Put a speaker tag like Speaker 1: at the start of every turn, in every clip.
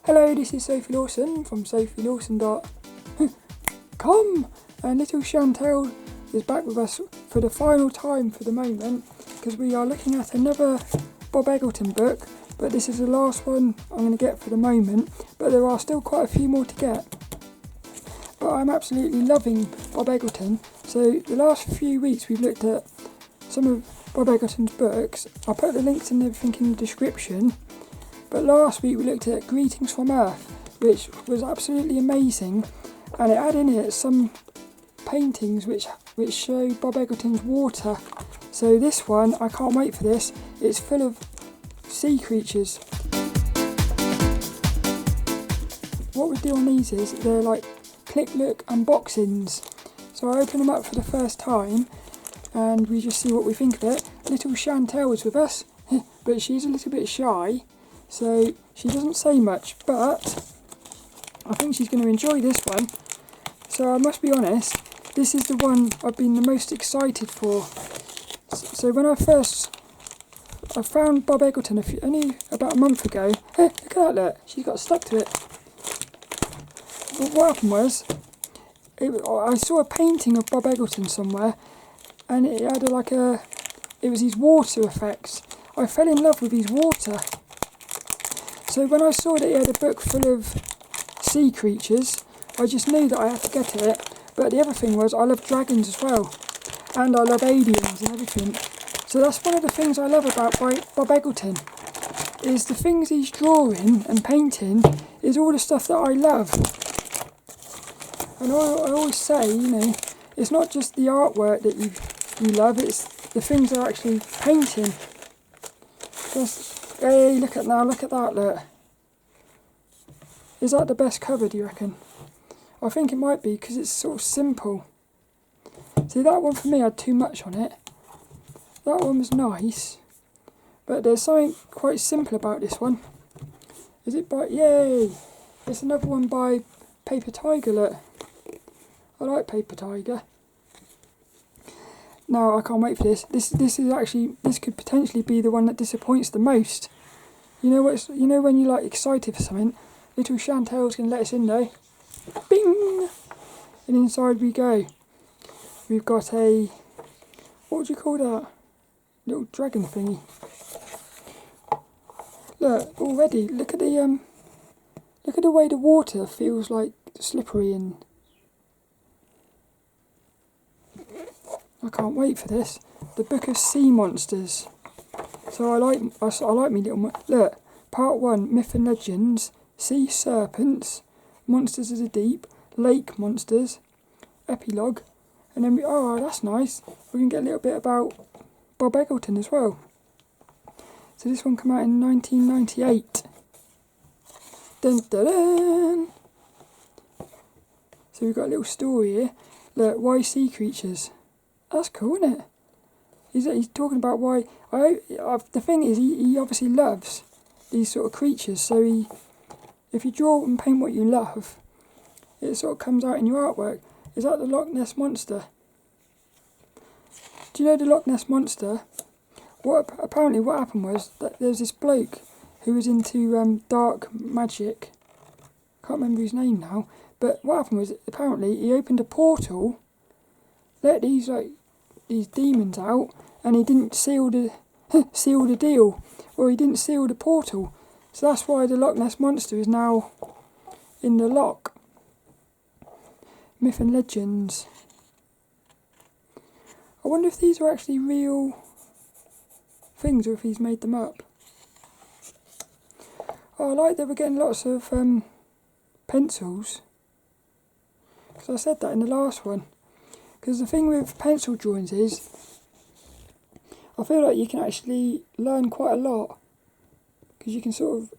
Speaker 1: Hello, this is Sophie Lawson from sophielawson.com, and little Chantelle is back with us for the final time for the moment, because we are looking at another Bob Eggleton book, but this is the last one I'm going to get for the moment, but there are still quite a few more to get. But I'm absolutely loving Bob Eggleton, so the last few weeks we've looked at some of Bob Eggleton's books. I'll put the links and everything in the description. But last week we looked at Greetings from Earth, which was absolutely amazing, and it had in it some paintings which show Bob Eggleton's water. So this one, I can't wait for this. It's full of sea creatures. What we do on these is they're like click look unboxings. So I open them up for the first time and we just see what we think of it. Little Chantelle is with us, but she's a little bit shy. So she doesn't say much, but I think she's going to enjoy this one. So I must be honest, this is the one I've been the most excited for. So when I found Bob Eggleton only about a month ago. Hey, look at that, look, she got stuck to it. But what happened was, I saw a painting of Bob Eggleton somewhere, and it had it was his water effects. I fell in love with his water. So when I saw that he had a book full of sea creatures, I just knew that I had to get it. But the other thing was, I love dragons as well, and I love aliens and everything. So that's one of the things I love about Bob Eggleton, is the things he's drawing and painting is all the stuff that I love. And I always say, you know, it's not just the artwork that you love, it's the things they're actually painting. Hey, look at that, look. Is that the best cover, do you reckon? I think it might be, because it's sort of simple. See, that one for me had too much on it. That one was nice, but there's something quite simple about this one. Is it by, yay! It's another one by Paper Tiger, look. I like Paper Tiger. Now, I can't wait for this. This could potentially be the one that disappoints the most. You know when you're like excited for something? Little Chantelle's going to let us in though. Bing! And inside we go. We've got a, what would you call that? Little dragon thingy. Look, already, look at the way the water feels like slippery, and I can't wait for this. The Book of Sea Monsters. So I like me little, look, part 1, Myth and Legends, Sea Serpents, Monsters of the Deep, Lake Monsters, Epilogue, and then oh, that's nice, we can get a little bit about Bob Eggleton as well. So this one came out in 1998. Dun dun dun! So we've got a little story here. Look, why sea creatures? That's cool, isn't it? He's talking about why. The thing is, he obviously loves these sort of creatures. So if you draw and paint what you love, it sort of comes out in your artwork. Is that the Loch Ness Monster? Do you know the Loch Ness Monster? Apparently what happened was that there's this bloke who was into dark magic. Can't remember his name now. But what happened was, apparently he opened a portal, let these demons out, and he didn't seal the deal, or he didn't seal the portal. So that's why the Loch Ness Monster is now in the loch. Myth and Legends. I wonder if these are actually real things, or if he's made them up. Oh, I like that we're getting lots of pencils, because I said that in the last one. Because the thing with pencil drawings is, I feel like you can actually learn quite a lot, because you can sort of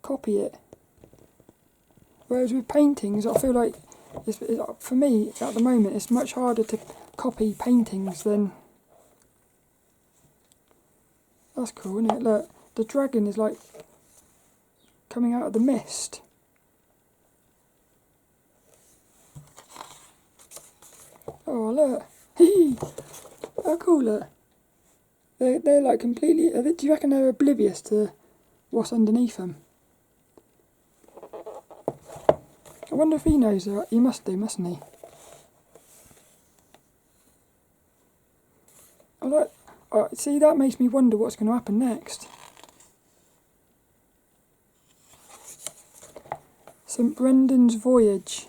Speaker 1: copy it. Whereas with paintings, I feel like, for me, at the moment, it's much harder to copy paintings than... That's cool, isn't it? Look, the dragon is like coming out of the mist. Oh, look. Hee! How cool, look. They're like completely... Do you reckon they're oblivious to what's underneath them? I wonder if he knows that. He must do, mustn't he? See, that makes me wonder what's going to happen next. St. Brendan's Voyage.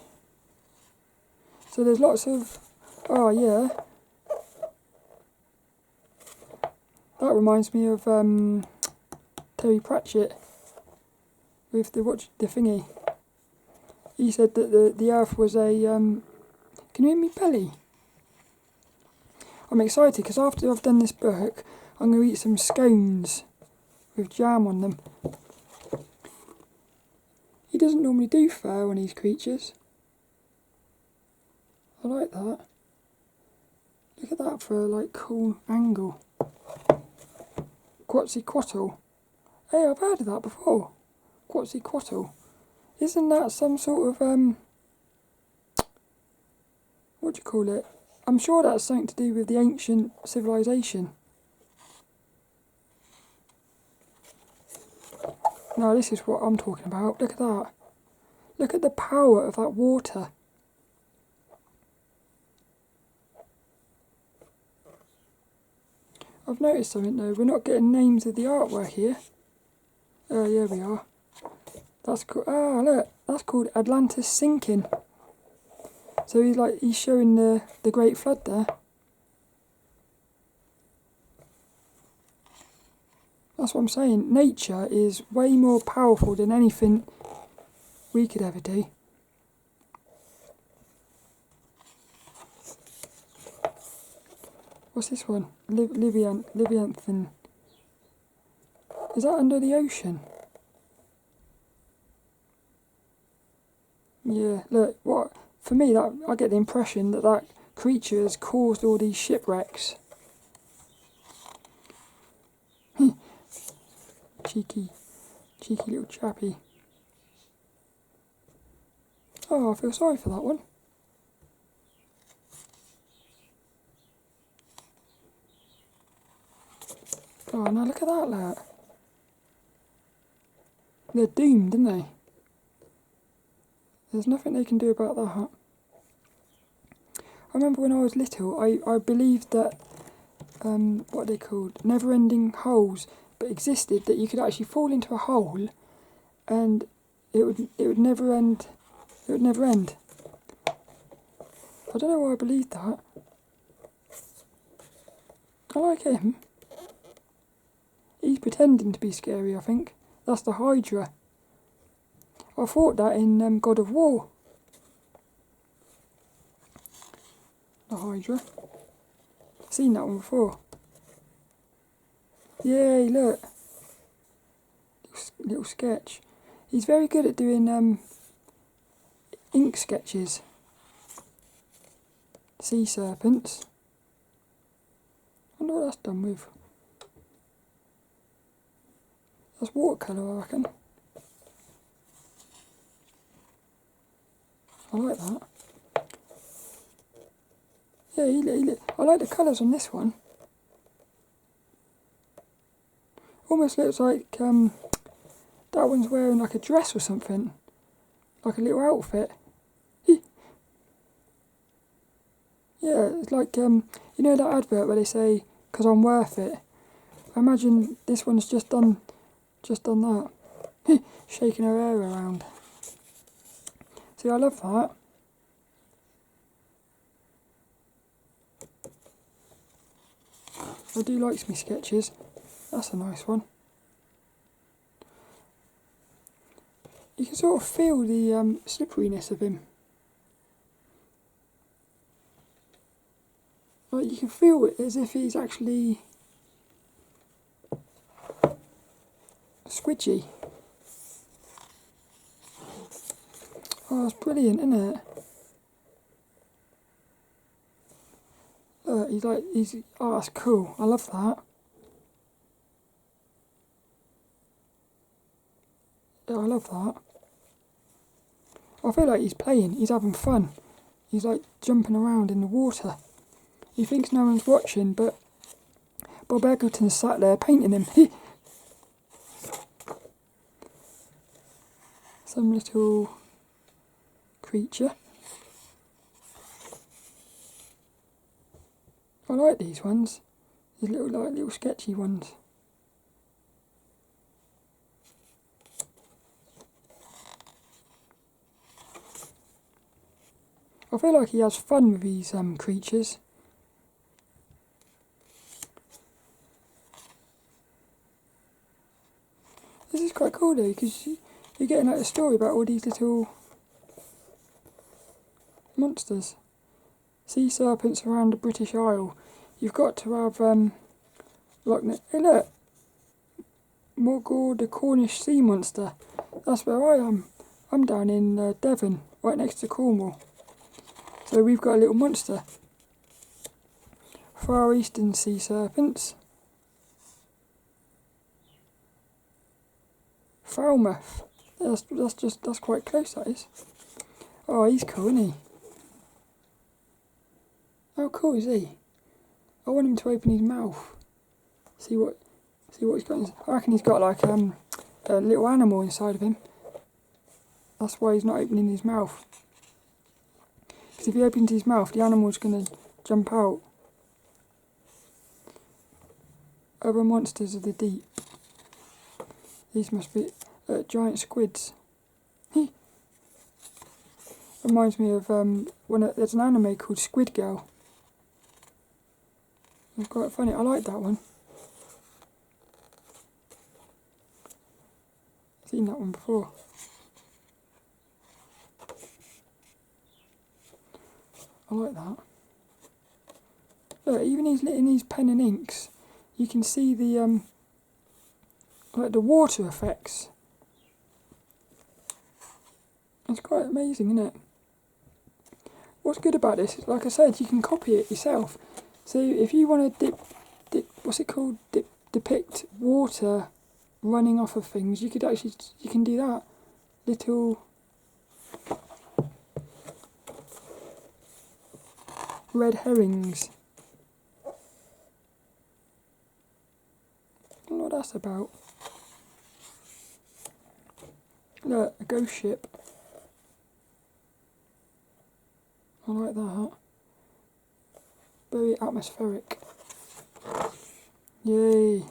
Speaker 1: So there's lots of... Oh, yeah. That reminds me of Terry Pratchett with the thingy. He said that the Earth was a... can you hear me belly? I'm excited because after I've done this book, I'm going to eat some scones with jam on them. He doesn't normally do fur on these creatures. I like that. Look at that for a like cool angle. Quetzalcoatl. Hey, I've heard of that before. Quetzalcoatl. Isn't that some sort of what do you call it? I'm sure that's something to do with the ancient civilization. Now this is what I'm talking about. Look at that. Look at the power of that water. I've noticed something though. We're not getting names of the artwork here. Oh, yeah, we are. That's cool. Ah, look. That's called Atlantis Sinking. So he's showing the Great Flood there. That's what I'm saying. Nature is way more powerful than anything we could ever do. What's this one? Leviathan. Is that under the ocean? Yeah, look, what for me that I get the impression that creature has caused all these shipwrecks. cheeky little chappy. Oh, I feel sorry for that one. Oh, now look at that, look. They're doomed, aren't they? There's nothing they can do about that. I remember when I was little, I believed that, what are they called? Never-ending holes, but existed, that you could actually fall into a hole and it would never end. It would never end. I don't know why I believed that. I like him. He's pretending to be scary, I think. That's the Hydra. I fought that in God of War. The Hydra. Seen that one before. Yay, look. Little sketch. He's very good at doing ink sketches. Sea serpents. I wonder what that's done with. That's watercolour, I reckon. I like that. Yeah, I like the colours on this one. Almost looks like that one's wearing like a dress or something. Like a little outfit. Yeah, it's like, you know that advert where they say, "'Cause I'm worth it." I imagine this one's just done that. Shaking her hair around. See, I love that. I do like me sketches. That's a nice one. You can sort of feel the slipperiness of him. Like you can feel it as if he's actually squidgy. Oh, it's brilliant, isn't it? Oh, that's cool. I love that. Yeah, I love that. I feel like he's playing. He's having fun. He's like jumping around in the water. He thinks no one's watching, but Bob Eggleton's sat there painting him. Some little creature. I like these ones, these little sketchy ones. I feel like he has fun with these creatures. This is quite cool though, because you're getting like a story about all these little monsters. Sea serpents around the British Isle. You've got to have hey look, Morgor the Cornish sea monster. That's where I am. I'm down in Devon, right next to Cornwall. So we've got a little monster. Far Eastern sea serpents. Falmouth. That's quite close, that is. Oh, he's cool, isn't he? How cool is he? I want him to open his mouth. See what he's got. I reckon he's got like a little animal inside of him. That's why he's not opening his mouth. Because if he opens his mouth, the animal's going to jump out. Other monsters of the deep. These must be giant squids. Reminds me of there's an anime called Squid Girl. It's quite funny. I like that one. I've seen that one before. I like that. Look, even in these pen and inks, you can see the like the water effects. It's quite amazing, isn't it? What's good about this is, like I said, you can copy it yourself. So if you want to depict water running off of things, you can do that. Little red herrings. I don't know what that's about. Look, a ghost ship. I like that. Very atmospheric. Yay.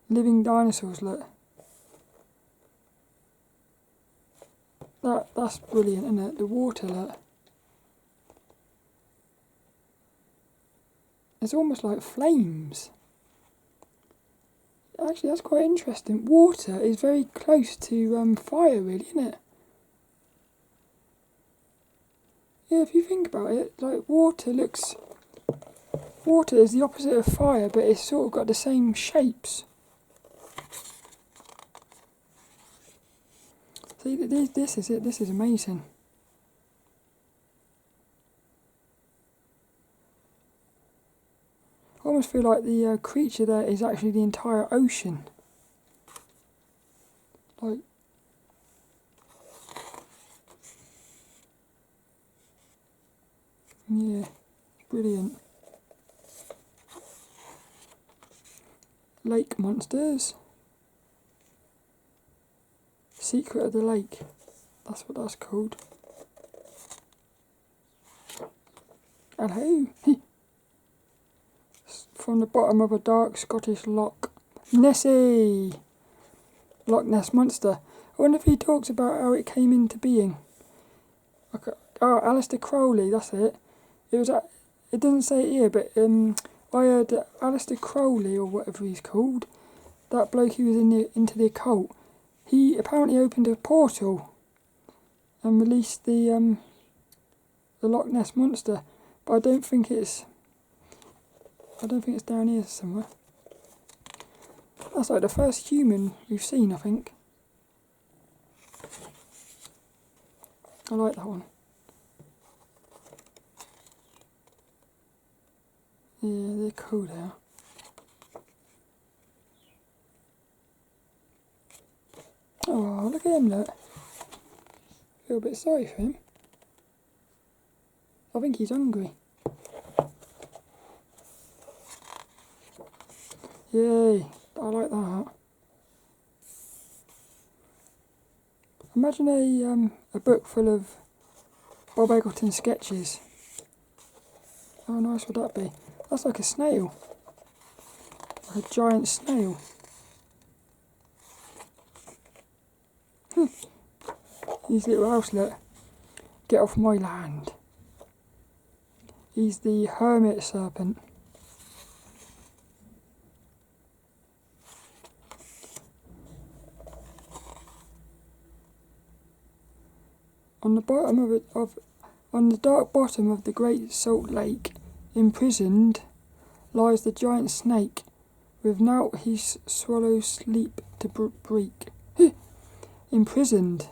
Speaker 1: Living dinosaurs, look. That's brilliant, isn't it? The water, look. It's almost like flames. Actually, that's quite interesting. Water is very close to fire, really, isn't it? Yeah, if you think about it, like water is the opposite of fire, but it's sort of got the same shapes. See, this is it. This is amazing. I almost feel like the creature there is actually the entire ocean. Like, yeah, brilliant. Lake monsters. Secret of the lake. That's what that's called. Hello. From the bottom of a dark Scottish loch. Nessie! Loch Ness Monster. I wonder if he talks about how it came into being. Okay. Oh, Alistair Crowley, that's it. It doesn't say it here, but I heard that Alistair Crowley, or whatever he's called, that bloke who was into the occult, he apparently opened a portal and released the Loch Ness Monster. But I don't think it's down here somewhere. That's like the first human we've seen, I think. I like that one. Yeah, they're cool there. Oh, look at him, look. Feel a bit sorry for him. I think he's hungry. Yay, I like that. Imagine a book full of Bob Eggleton sketches. How nice would that be? That's like a snail. Like a giant snail. His little house, look. Get off my land. He's the hermit serpent. On the bottom on the dark bottom of the Great Salt Lake, imprisoned, lies the giant snake, with naught he swallows sleep to break. Imprisoned.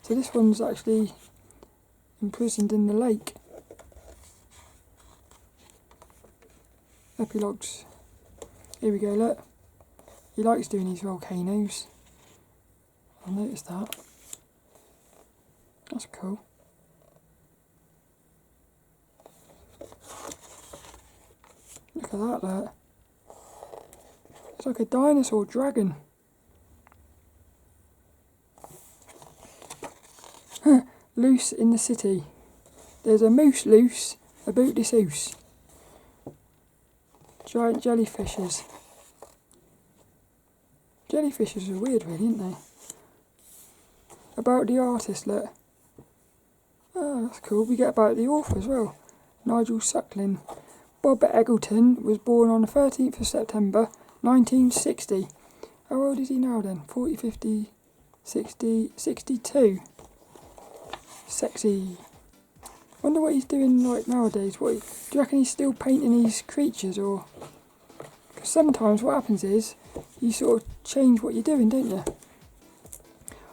Speaker 1: So this one's actually imprisoned in the lake. Epilogues. Here we go, look. He likes doing these volcanoes. I noticed that. That's cool. Look at that, look. It's like a dinosaur dragon. Loose in the city. There's a moose loose about this house. Giant jellyfishes. Jellyfishes are weird, really, aren't they? About the artist, look. Oh, that's cool. We get about the author as well. Nigel Suckling. Bob Eggleton was born on the 13th of September 1960. How old is he now then? 40, 50, 60, 62. Sexy. Wonder what he's doing like nowadays. Do you reckon he's still painting these creatures, or? Because sometimes what happens is you sort of change what you're doing, don't you?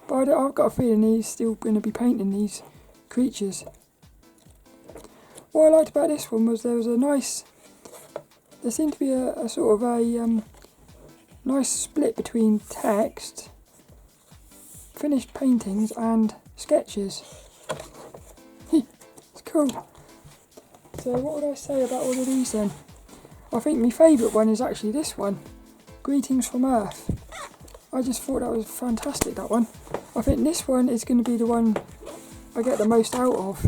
Speaker 1: But I've got a feeling he's still going to be painting these creatures. What I liked about this one was there seemed to be a sort of a nice split between text, finished paintings and sketches. It's cool. So what would I say about all of these then? I think my favourite one is actually this one, Greetings from Earth. I just thought that was fantastic, that one. I think this one is going to be the one I get the most out of,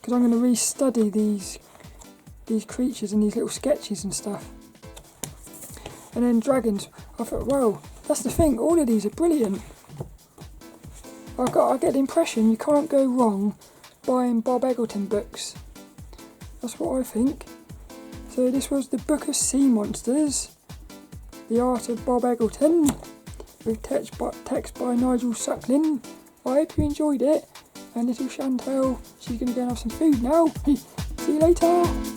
Speaker 1: because I'm going to re-study these creatures and these little sketches and stuff. And then dragons, I thought, well, that's the thing, all of these are brilliant. I get the impression you can't go wrong buying Bob Eggleton books. That's what I think. So this was the Book of Sea Monsters, The Art of Bob Eggleton, with text by Nigel Suckling. I hope you enjoyed it. And little Chantelle, she's going to go and have some food now. See you later.